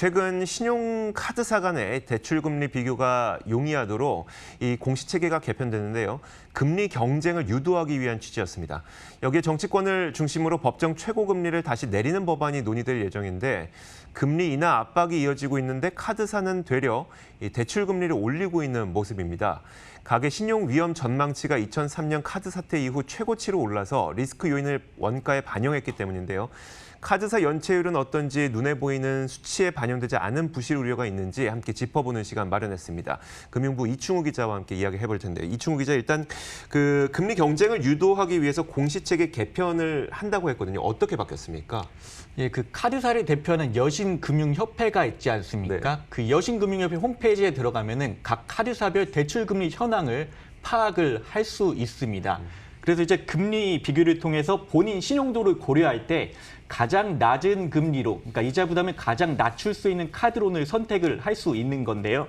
최근 신용카드사 간의 대출금리 비교가 용이하도록 이 공시체계가 개편되는데요. 금리 경쟁을 유도하기 위한 취지였습니다. 여기에 정치권을 중심으로 법정 최고금리를 다시 내리는 법안이 논의될 예정인데 금리 인하 압박이 이어지고 있는데 카드사는 되려 이 대출금리를 올리고 있는 모습입니다. 가계 신용 위험 전망치가 2003년 카드 사태 이후 최고치로 올라서 리스크 요인을 원가에 반영했기 때문인데요. 카드사 연체율은 어떤지 눈에 보이는 수치에 반영되지 않은 부실 우려가 있는지 함께 짚어보는 시간 마련했습니다. 금융부 이충우 기자와 함께 이야기해볼 텐데 이충우 기자 일단 그 금리 경쟁을 유도하기 위해서 공시체계 개편을 한다고 했거든요. 어떻게 바뀌었습니까? 예, 그 카드사를 대표하는 여신금융협회가 있지 않습니까? 네. 그 여신금융협회 홈페이지에 들어가면은 각 카드사별 대출금리 현황을 파악을 할 수 있습니다. 그래서 이제 금리 비교를 통해서 본인 신용도를 고려할 때 가장 낮은 금리로, 그러니까 이자 부담을 가장 낮출 수 있는 카드론을 선택을 할 수 있는 건데요.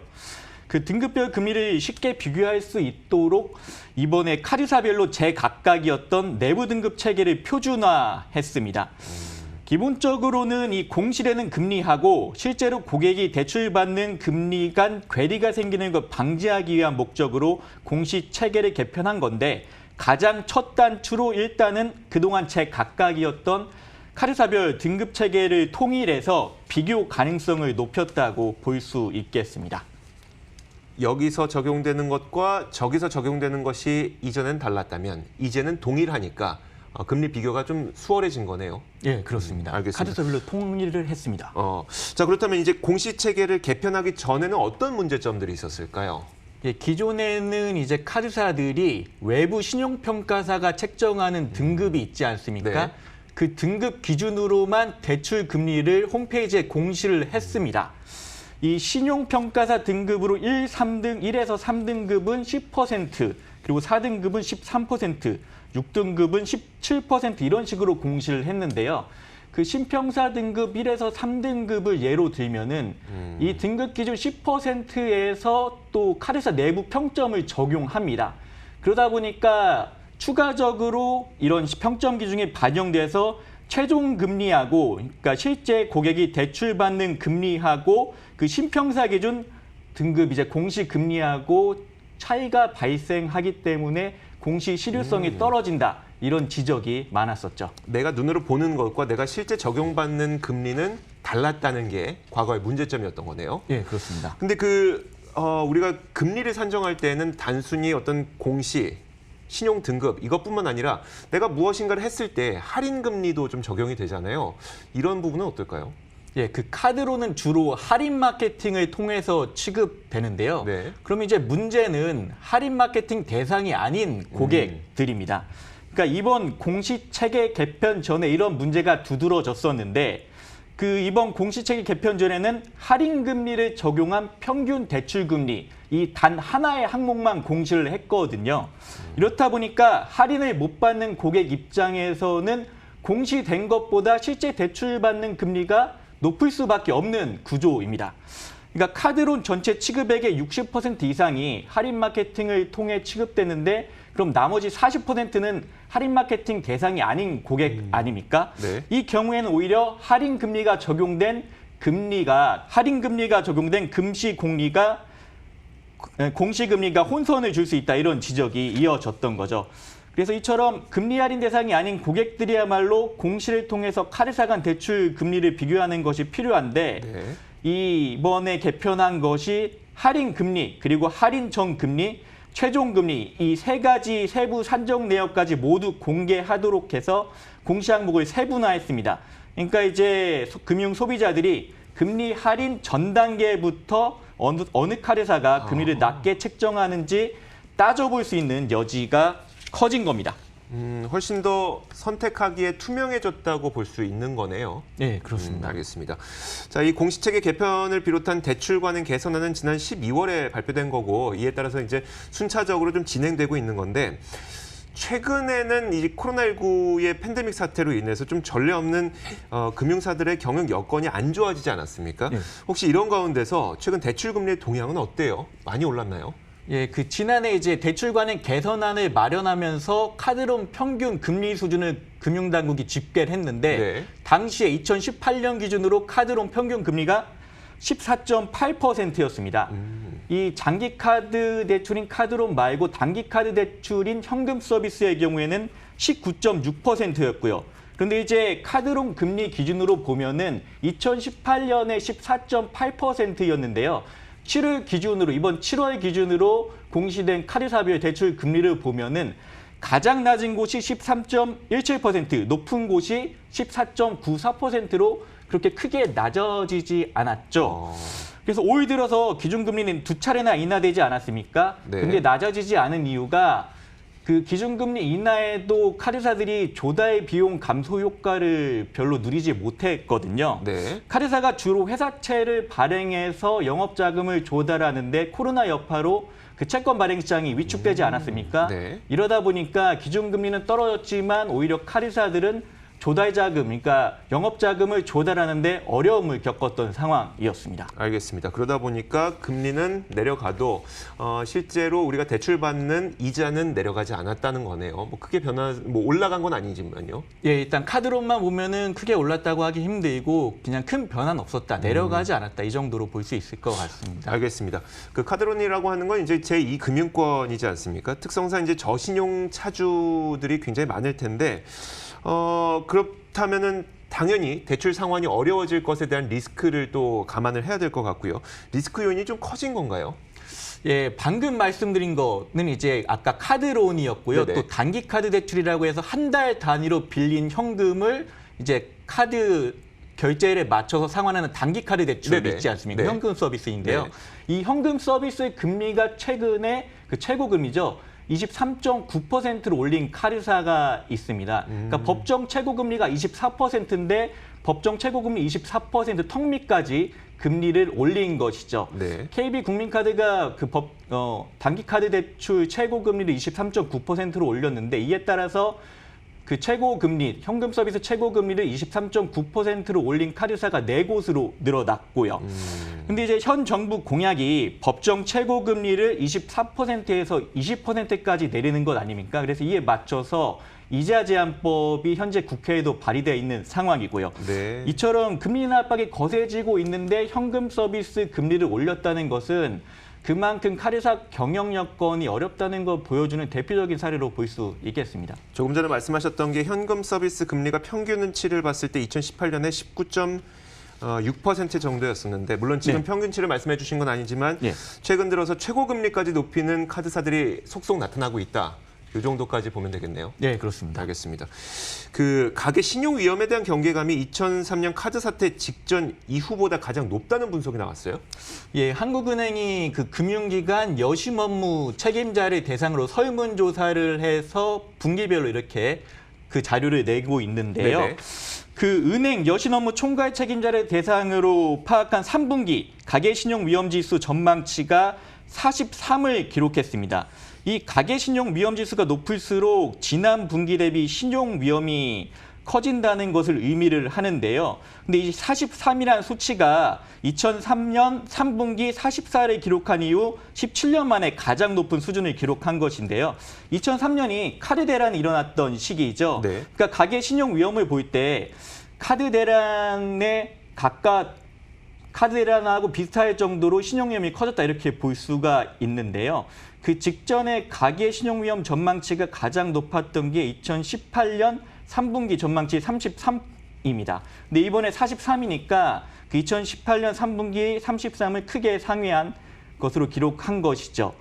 그 등급별 금리를 쉽게 비교할 수 있도록 이번에 카드사별로 제각각이었던 내부 등급 체계를 표준화했습니다. 기본적으로는 이 공시되는 금리하고 실제로 고객이 대출받는 금리 간 괴리가 생기는 것 방지하기 위한 목적으로 공시 체계를 개편한 건데 가장 첫 단추로 일단은 그동안 제각각이었던 카드사별 등급 체계를 통일해서 비교 가능성을 높였다고 볼 수 있겠습니다. 여기서 적용되는 것과 저기서 적용되는 것이 이전엔 달랐다면 이제는 동일하니까 금리 비교가 좀 수월해진 거네요. 예, 그렇습니다. 알겠습니다. 카드사별로 통일을 했습니다. 자 그렇다면 이제 공시 체계를 개편하기 전에는 어떤 문제점들이 있었을까요? 예, 기존에는 이제 카드사들이 외부 신용평가사가 책정하는 등급이 있지 않습니까? 네. 그 등급 기준으로만 대출 금리를 홈페이지에 공시를 했습니다. 이 신용평가사 등급으로 1에서 3등급은 10%, 그리고 4등급은 13%, 6등급은 17% 이런 식으로 공시를 했는데요. 그 신평사 등급 1에서 3등급을 예로 들면은 이 등급 기준 10%에서 또 카드사 내부 평점을 적용합니다. 그러다 보니까 추가적으로 이런 평점 기준이 반영돼서 최종 금리하고, 그러니까 실제 고객이 대출받는 금리하고 그 신평사 기준 등급 이제 공시 금리하고 차이가 발생하기 때문에 공시 실효성이 떨어진다. 이런 지적이 많았었죠. 내가 눈으로 보는 것과 내가 실제 적용받는 금리는 달랐다는 게 과거의 문제점이었던 거네요. 예, 그렇습니다. 근데 우리가 금리를 산정할 때는 단순히 어떤 공시, 신용 등급 이것뿐만 아니라 내가 무엇인가를 했을 때 할인 금리도 좀 적용이 되잖아요. 이런 부분은 어떨까요? 예, 그 카드로는 주로 할인 마케팅을 통해서 취급되는데요. 네. 그럼 이제 문제는 할인 마케팅 대상이 아닌 고객들입니다. 그러니까 이번 공시 체계 개편 전에 이런 문제가 두드러졌었는데 그 이번 공시 체계 개편 전에는 할인 금리를 적용한 평균 대출 금리 이 단 하나의 항목만 공시를 했거든요. 이렇다 보니까 할인을 못 받는 고객 입장에서는 공시된 것보다 실제 대출받는 금리가 높을 수밖에 없는 구조입니다. 그러니까 카드론 전체 취급액의 60% 이상이 할인 마케팅을 통해 취급되는데 그럼 나머지 40%는 할인 마케팅 대상이 아닌 고객 아닙니까? 네. 이 경우에는 오히려 할인 금리가 적용된 공시 금리가 혼선을 줄 수 있다 이런 지적이 이어졌던 거죠. 그래서 이처럼 금리 할인 대상이 아닌 고객들이야말로 공시를 통해서 카드사 간 대출 금리를 비교하는 것이 필요한데 네. 이번에 개편한 것이 할인 금리 그리고 할인 전 금리, 최종 금리 이 세 가지 세부 산정 내역까지 모두 공개하도록 해서 공시 항목을 세분화했습니다. 그러니까 이제 금융 소비자들이 금리 할인 전 단계부터 어느 카드사가 금리를 낮게 책정하는지 따져볼 수 있는 여지가 커진 겁니다. 훨씬 더 선택하기에 투명해졌다고 볼 수 있는 거네요. 네, 그렇습니다. 알겠습니다. 자, 이 공시체계 개편을 비롯한 대출 관행 개선안은 지난 12월에 발표된 거고 이에 따라서 이제 순차적으로 좀 진행되고 있는 건데 최근에는 이 코로나19의 팬데믹 사태로 인해서 좀 전례 없는 금융사들의 경영 여건이 안 좋아지지 않았습니까? 네. 혹시 이런 가운데서 최근 대출 금리의 동향은 어때요? 많이 올랐나요? 예, 그 지난해 이제 대출 관행 개선안을 마련하면서 카드론 평균 금리 수준을 금융당국이 집계를 했는데 네. 당시에 2018년 기준으로 카드론 평균 금리가 14.8%였습니다. 이 장기 카드 대출인 카드론 말고 단기 카드 대출인 현금 서비스의 경우에는 19.6%였고요. 그런데 이제 카드론 금리 기준으로 보면은 2018년에 14.8%였는데요. 7월 기준으로 이번 7월 기준으로 공시된 카드사별 대출 금리를 보면은 가장 낮은 곳이 13.17%, 높은 곳이 14.94%로 그렇게 크게 낮아지지 않았죠. 그래서 올 들어서 기준금리는 두 차례나 인하되지 않았습니까? 네. 근데 낮아지지 않은 이유가 그 기준금리 인하에도 카드사들이 조달 비용 감소 효과를 별로 누리지 못했거든요. 네. 카드사가 주로 회사채를 발행해서 영업자금을 조달하는데 코로나 여파로 그 채권 발행 시장이 위축되지 않았습니까? 네. 이러다 보니까 기준금리는 떨어졌지만 오히려 카드사들은 조달자금, 그러니까 영업자금을 조달하는데 어려움을 겪었던 상황이었습니다. 알겠습니다. 그러다 보니까 금리는 내려가도 실제로 우리가 대출받는 이자는 내려가지 않았다는 거네요. 뭐 크게 올라간 건 아니지만요. 예, 일단 카드론만 보면은 크게 올랐다고 하기 힘들고 그냥 큰 변화는 없었다, 내려가지 않았다 이 정도로 볼 수 있을 것 같습니다. 알겠습니다. 그 카드론이라고 하는 건 이제 제2금융권이지 않습니까? 특성상 이제 저신용 차주들이 굉장히 많을 텐데 그렇다면은 당연히 대출 상환이 어려워질 것에 대한 리스크를 또 감안을 해야 될 것 같고요. 리스크 요인이 좀 커진 건가요? 예, 방금 말씀드린 거는 이제 아까 카드론이었고요. 네네. 또 단기 카드 대출이라고 해서 한 달 단위로 빌린 현금을 이제 카드 결제일에 맞춰서 상환하는 단기 카드 대출 네네. 있지 않습니까? 네. 현금 서비스인데요. 네. 이 현금 서비스의 금리가 최근에 그 최고금리죠. 23.9%로 올린 카드사가 있습니다. 그러니까 법정 최고금리가 24%인데 법정 최고금리 24% 턱밑까지 금리를 올린 것이죠. 네. KB국민카드가 그 단기 카드 대출 최고금리를 23.9%로 올렸는데 이에 따라서 그 최고금리, 현금 서비스 최고금리를 23.9%로 올린 카드사가 4곳으로 늘어났고요. 근데 이제 현 정부 공약이 법정 최고금리를 24%에서 20%까지 내리는 것 아닙니까? 그래서 이에 맞춰서 이자 제한법이 현재 국회에도 발의되어 있는 상황이고요. 네. 이처럼 금리 인하 압박이 거세지고 있는데 현금 서비스 금리를 올렸다는 것은 그만큼 카드사 경영 여건이 어렵다는 걸 보여주는 대표적인 사례로 볼 수 있겠습니다. 조금 전에 말씀하셨던 게 현금 서비스 금리가 평균치를 봤을 때 2018년에 19.6% 정도였었는데 물론 지금 네. 평균치를 말씀해 주신 건 아니지만 예. 최근 들어서 최고금리까지 높이는 카드사들이 속속 나타나고 있다. 이 정도까지 보면 되겠네요. 네, 그렇습니다. 알겠습니다. 그 가계 신용 위험에 대한 경계감이 2003년 카드 사태 직전 이후보다 가장 높다는 분석이 나왔어요. 예, 한국은행이 그 금융기관 여심 업무 책임자를 대상으로 설문조사를 해서 분기별로 이렇게 그 자료를 내고 있는데요. 네네. 그 은행 여신 업무 총괄 책임자를 대상으로 파악한 3분기 가계신용위험지수 전망치가 43을 기록했습니다. 이 가계신용위험지수가 높을수록 지난 분기 대비 신용위험이 커진다는 것을 의미를 하는데요. 근데 이 43이라는 수치가 2003년 3분기 44를 기록한 이후 17년 만에 가장 높은 수준을 기록한 것인데요. 2003년이 카드 대란이 일어났던 시기이죠. 네. 그러니까 가계 신용 위험을 볼 때 카드 대란에 각각 카드 대란하고 비슷할 정도로 신용 위험이 커졌다 이렇게 볼 수가 있는데요. 그 직전에 가계 신용 위험 전망치가 가장 높았던 게 2018년 3분기 전망치 33입니다. 근데 이번에 43이니까 그 2018년 3분기 33을 크게 상회한 것으로 기록한 것이죠.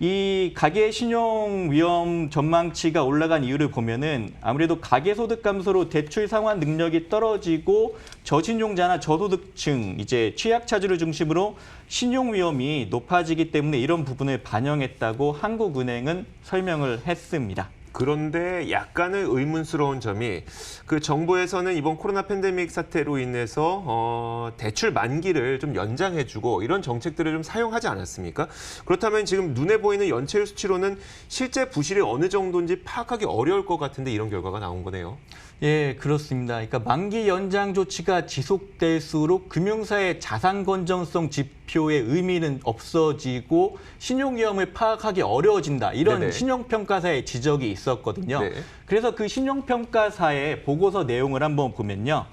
이 가계 신용 위험 전망치가 올라간 이유를 보면은 아무래도 가계 소득 감소로 대출 상환 능력이 떨어지고 저신용자나 저소득층 이제 취약차주를 중심으로 신용 위험이 높아지기 때문에 이런 부분을 반영했다고 한국은행은 설명을 했습니다. 그런데 약간의 의문스러운 점이 그 정부에서는 이번 코로나 팬데믹 사태로 인해서 대출 만기를 좀 연장해주고 이런 정책들을 좀 사용하지 않았습니까? 그렇다면 지금 눈에 보이는 연체율 수치로는 실제 부실이 어느 정도인지 파악하기 어려울 것 같은데 이런 결과가 나온 거네요. 예, 그렇습니다. 그러니까 만기 연장 조치가 지속될수록 금융사의 자산 건전성 지표의 의미는 없어지고 신용 위험을 파악하기 어려워진다. 이런 네네. 신용평가사의 지적이 있었거든요. 네. 그래서 그 신용평가사의 보고서 내용을 한번 보면요.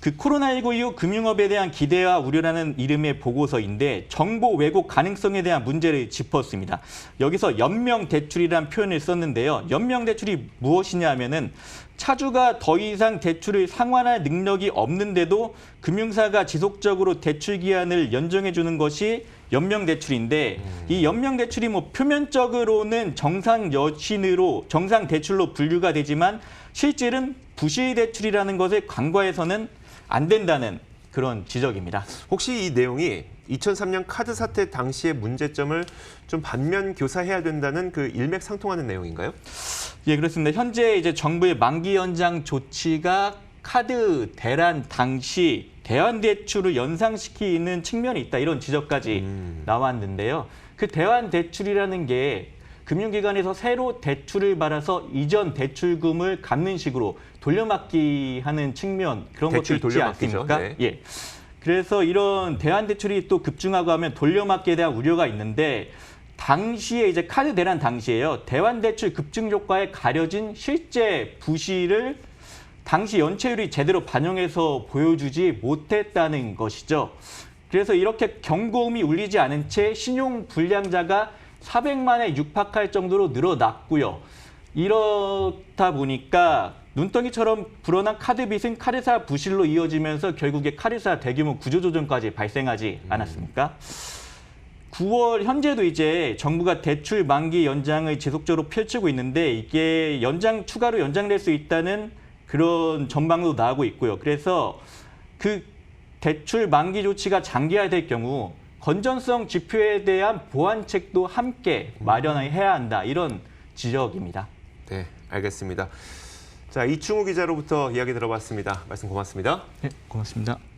그 코로나19 이후 금융업에 대한 기대와 우려라는 이름의 보고서인데 정보 왜곡 가능성에 대한 문제를 짚었습니다. 여기서 연명 대출이라는 표현을 썼는데요. 연명 대출이 무엇이냐 하면은 차주가 더 이상 대출을 상환할 능력이 없는데도 금융사가 지속적으로 대출 기한을 연장해 주는 것이 연명 대출인데 이 연명 대출이 뭐 표면적으로는 정상 여신으로 정상 대출로 분류가 되지만 실질은 부실 대출이라는 것을 간과해서는 안 된다는 그런 지적입니다. 혹시 이 내용이 2003년 카드 사태 당시의 문제점을 좀 반면 교사해야 된다는 그 일맥상통하는 내용인가요? 예, 그렇습니다. 현재 이제 정부의 만기 연장 조치가 카드 대란 당시 대환 대출을 연상시키는 측면이 있다 이런 지적까지 나왔는데요. 그 대환 대출이라는 게 금융기관에서 새로 대출을 받아서 이전 대출금을 갚는 식으로 돌려막기 하는 측면 그런 것도 대출 있지 돌려막기죠. 않습니까? 네. 예. 그래서 이런 대환 대출이 또 급증하고 하면 돌려막기에 대한 우려가 있는데 당시에 이제 카드 대란 당시에요. 대환 대출 급증 효과에 가려진 실제 부실을 당시 연체율이 제대로 반영해서 보여주지 못했다는 것이죠. 그래서 이렇게 경고음이 울리지 않은 채 신용 불량자가 400만에 육박할 정도로 늘어났고요. 이렇다 보니까 눈덩이처럼 불어난 카드 빚은 카드사 부실로 이어지면서 결국에 카드사 대규모 구조조정까지 발생하지 않았습니까? 9월 현재도 이제 정부가 대출 만기 연장을 지속적으로 펼치고 있는데 이게 추가로 연장될 수 있다는 그런 전망도 나오고 있고요. 그래서 그 대출 만기 조치가 장기화될 경우 건전성 지표에 대한 보완책도 함께 마련해야 한다. 이런 지적입니다. 네, 알겠습니다. 자, 이충우 기자로부터 이야기 들어봤습니다. 말씀 고맙습니다. 네, 고맙습니다.